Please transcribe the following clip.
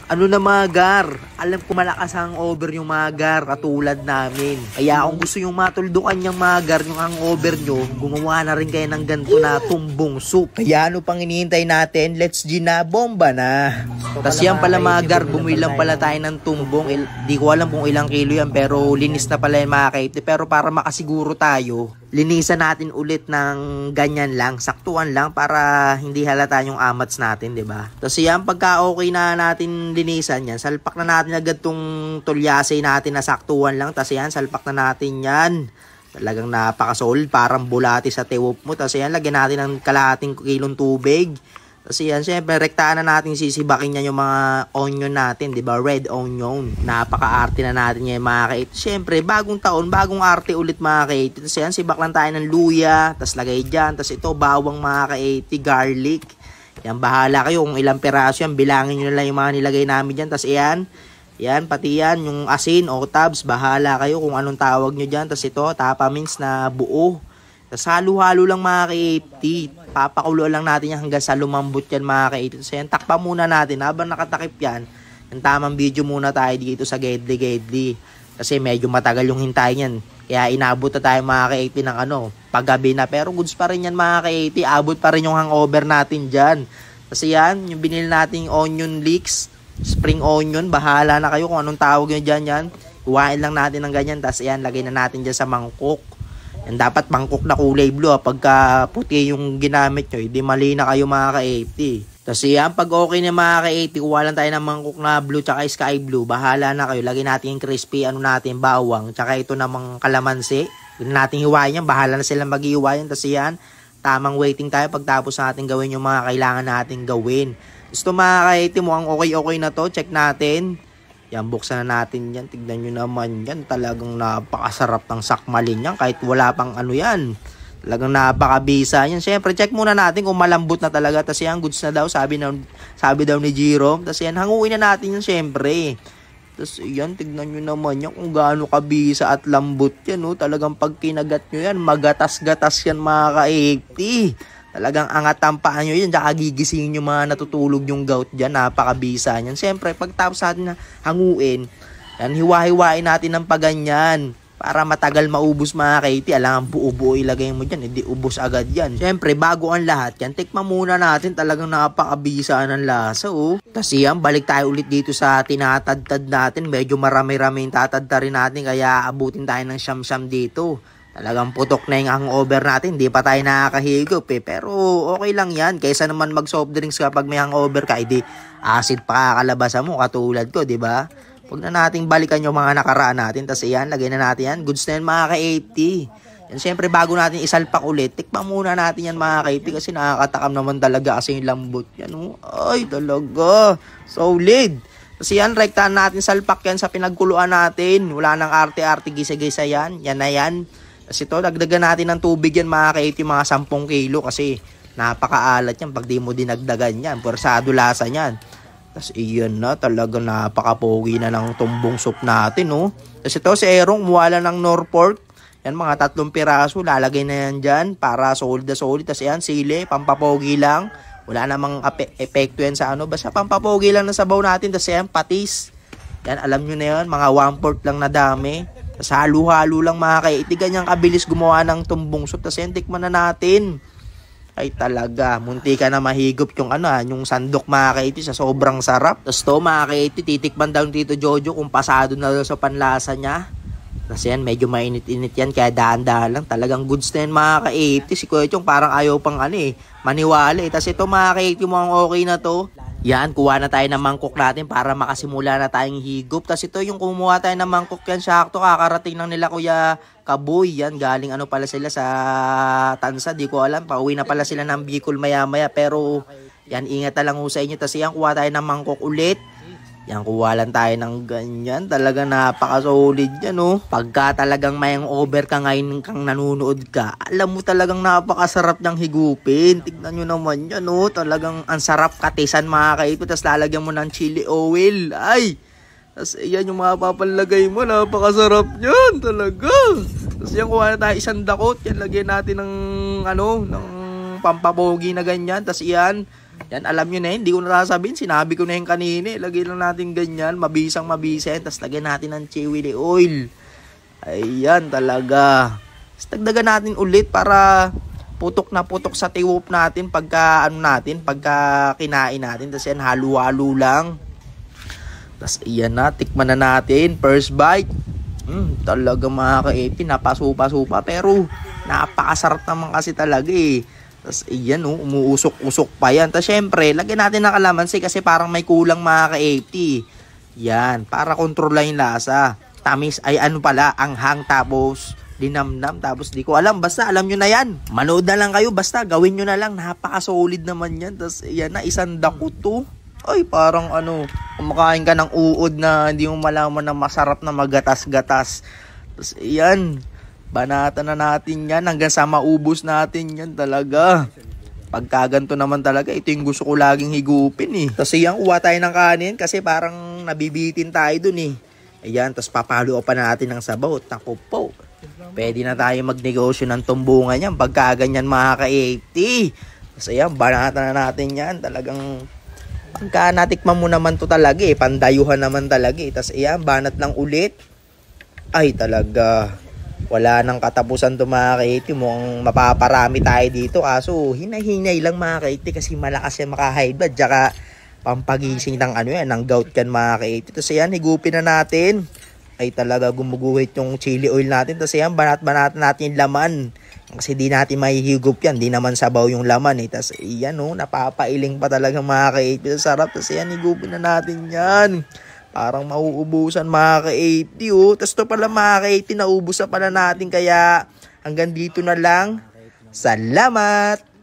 Ano na magar? Alam ko malakas ang hangover yung magar katulad namin. Kaya kung gusto yung matuldukan yung magar, yung hangover nyo, gumawa na rin kayo ng ganito na tumbong soup. Kaya ano pang hinihintay natin? Let's bomba na. Tapos yan pala magar, bumili lang pala tayo ng tumbong. Di ko alam kung ilang kilo yan pero linis na pala yung mga kaiti. Pero para makasiguro tayo, linisan natin ulit ng ganyan lang, saktuan lang para hindi halata yung amats natin, 'di ba? Tapos yan pagka okay na natin linisan yan, salpak na natin agad tong tulyasay natin na saktuan lang. Tapos yan, salpak na natin yan. Talagang napaka-solid, parang bulati sa tiwop mo. Tapos yan, lagyan natin ng kalahating kilong tubig. Tapos yan, syempre, rektaan na natin sisibakin yan yung mga onion natin, di ba? Red onion. Napaka-arte na natin yan, mga kait. Syempre, bagong taon, bagong arte ulit, mga kait. Tapos yan, sibak lang tayo ng luya. Tapos lagay dyan. Tapos ito, bawang, mga kait, garlic. Yan, bahala kayo kung ilang peraso yan. Bilangin nyo na lang yung mga nilagay namin dyan. Tapos yan, pati yan, yung asin o tabs. Bahala kayo kung anong tawag nyo dyan. Tapos ito, tapa means na buo. Tapos halo-halo lang, mga kait. Papakulo lang natin yan hanggang sa lumambot yan, mga kait. So yan, takpa muna natin. Habang nakatakip yan, yung tamang video muna tayo dito sa Gedli. Kasi medyo matagal yung hintayin yan. Kaya inabot na tayo, mga kait, ng paggabi na. Pero goods pa rin yan, mga kait. Abot pa rin yung hangover natin dyan. Kasi yan, yung binili nating onion leeks, spring onion, bahala na kayo kung anong tawag nyo dyan yan. Iwain lang natin ng ganyan. Tapos yan, lagay na natin dyan sa mangkok. Yan, dapat mangkok na kulay blue. Pagka puti yung ginamit nyo, hindi mali na kayo, mga ka-80. Tapos yan, pag okay na, mga ka-80, kuha lang tayo ng mangkok na blue tsaka sky blue. Bahala na kayo. Lagay natin yung crispy, natin, bawang. Tsaka ito namang kalamansi. Hindi natin hiwain yan. Bahala na silang mag-iwayan. Tapos yan, tamang waiting tayo pagtapos natin gawin yung mga kailangan natin gawin. Gusto, mga ka-80, mukhang okay na to. Check natin. Yan, buksan na natin yan. Tignan nyo naman yan. Talagang napakasarap ng sakmalin yan. Kahit wala pang yan. Talagang napakabisa yan. Siyempre, check muna natin kung malambot na talaga. Tapos yan, goods na daw. Sabi daw ni Jerome. Tapos yan, hanguin na natin yan siyempre. Tapos yan, tignan nyo naman yan kung gaano kabisa at lambot yan. Talagang pag kinagat nyo yan, magatas-gatas yan, mga ka-80. Talagang angat ang paa nyo yan, tsaka gigisingin yung mga natutulog yung gout dyan, napakabisa niyan. Siyempre, pagtapos natin na hanguin, yan, hiwa-hiwain natin ng paganyan para matagal maubos, mga kaiti. Alam, buo-buo ilagay mo dyan, hindi ubos agad yan. Siyempre, bago ang lahat yan, tikman muna natin, talagang napakabisa ng lasa, Tapos yan, balik tayo ulit dito sa tinatadtad natin. Medyo marami-rami yung tatadtarin natin, kaya abutin tayo ng siyam-siyam dito. Talagang putok na yung hangover natin. Hindi pa tayo nakakahigop Pero okay lang yan. Kaysa naman mag-soft drinks kapag may hangover ka, edi acid pa kakalabasan mo katulad ko, di ba? Huwag na nating balikan yung mga nakaraan natin. Tapos yan, lagay na natin yan. Goods na yan, mga ka-80. Yan, syempre, bago natin isalpak ulit, tikman muna natin yan, mga ka-80. Kasi nakakatakam naman talaga kasi yung lambot yan. Ay, talaga. Solid. Kasi yan, rektaan natin salpak yan sa pinagkuluan natin. Wala nang arte-arte, gisa-gisa yan. Yan na yan. Kasi ito, dagdagan natin ng tubig yan, mga ka-80, mga 10 kilo kasi napakaalat yan pag di mo dinagdagan yan. Pursado lasa yan. Tapos iyan na, talagang napakapogi na ng tumbong soup natin, Tapos ito, si Erong, muwala ng Norfolk. Yan, mga 3 piraso, lalagay na yan dyan para solid na solid. Tapos yan, sili, pampapogi lang. Wala namang epekto yan sa basta pampapogi lang na sabaw natin. Tapos yan, patis. Yan, alam nyo na yan, mga 1/4 lang na dami. Tapos halo-halo lang, mga ka-80. Ganyang kabilis gumawa ng tumbong soup. Tapos yan, tikman na natin. Ay talaga, munti ka na mahigop yung yung sandok, mga ka-80, sa sobrang sarap. Tapos to, mga ka-80, titikman daw Tito Jojo kung pasado na daw sa panlasa niya. Tapos yan, medyo mainit-init yan, kaya dahan-dahan lang. Talagang goods na yan, mga ka-80. Si Kuya Chong parang ayaw pang maniwala. Tapos ito, mga ka-80, mukhang okay na to. Yan, kuha na tayo ng mangkok natin para makasimula na tayong higop. Tapos ito, yung kumuha tayo ng mangkok yan, sakto, kakarating lang nila Kuya Kaboy. Yan, galing pala sila sa Tansa, di ko alam. Pauwi na pala sila ng Bicol maya-maya. Pero, yan, ingat na lang sa inyo. Tapos yan, kuha tayo ng mangkok ulit. Yan, kuha lang tayo ng ganyan. Talagang napaka-solid yan, Pagka talagang may over ka ngayon kang nanunood ka, alam mo talagang napakasarap niyang higupin. Tignan nyo naman yan, Talagang ang sarap katisan, mga kaito. Tapos lalagyan mo ng chili oil. Ay! Tapos yan yung mga papalagay mo. Napakasarap yan, talaga. Tapos yan, kuha na tayo isang dakot. Yan, lagyan natin ng, ng pampapogi na ganyan. Tapos yan, Yan, alam nyo na yun. Hindi ko na sasabihin. Sinabi ko na yun kanina. Lagay lang natin ganyan. Mabisang mabisa. Tapos lagyan natin ng chili oil. Ayan talaga. Tapos dagdagan natin ulit para putok na putok sa tiwop natin pagka pagka kinain natin. Tapos yan, halo-halo lang. Tapos iyan na, tikman na natin. First bite. Talaga mga ka-epi, napasupa-supa. Pero napakasarap naman kasi talaga eh. Tapos iyan umuusok-usok pa yan. Tapos syempre, lagyan natin ng kalamansi kasi parang may kulang mga ka-epi. Yan, para kontrol yung lasa. Tamis ay anghang tapos dinamnam. Tapos di ko alam, basta alam nyo na yan. Manood na lang kayo, basta gawin nyo na lang. Napaka-solid naman yan. Tapos yan na, isang dako to. Ay, parang kumakain ka ng uod na hindi mo malaman na masarap na magatas-gatas. Tapos, yan. Banatan na natin yan hanggang sa maubos natin yan talaga. Pagkaganto naman talaga, ito yung gusto ko laging higupin eh. Tapos, yan, kuha tayo ng kanin kasi parang nabibitin tayo dun eh. Ayan, tapos papalo pa natin ng sabaw. Tako po. Pwede na tayo magnegosyo ng tumbungan yan. Pagkaganyan mga ka-80. Tapos, ayan, banatan na natin yan. Talagang pagka natikman mo naman to talaga eh, pandayuhan naman talaga eh. Tapos ayan, banat lang ulit. Ay talaga, wala nang katapusan to mga kaiti. Mukhang mapaparami tayo dito. Kaso hinay-hinay lang mga kaiti kasi malakas yan maka-high blood. Tsaka pampagising ng ng gout kan mga kaiti. Tapos ayan, higupin na natin. Ay talaga gumuguhit yung chili oil natin. Tapos ayan, banat-banat natin yung laman. Kasi di natin mahihigup yan. Di naman sabaw yung laman eh. Tapos yan napapailing pa talaga mga ka-80. Sarap. Tapos yan, higupin na natin yan. Parang mauubusan mga ka-80 Tapos ito pala mga ka-80, naubos na pala natin. Kaya hanggang dito na lang. Salamat!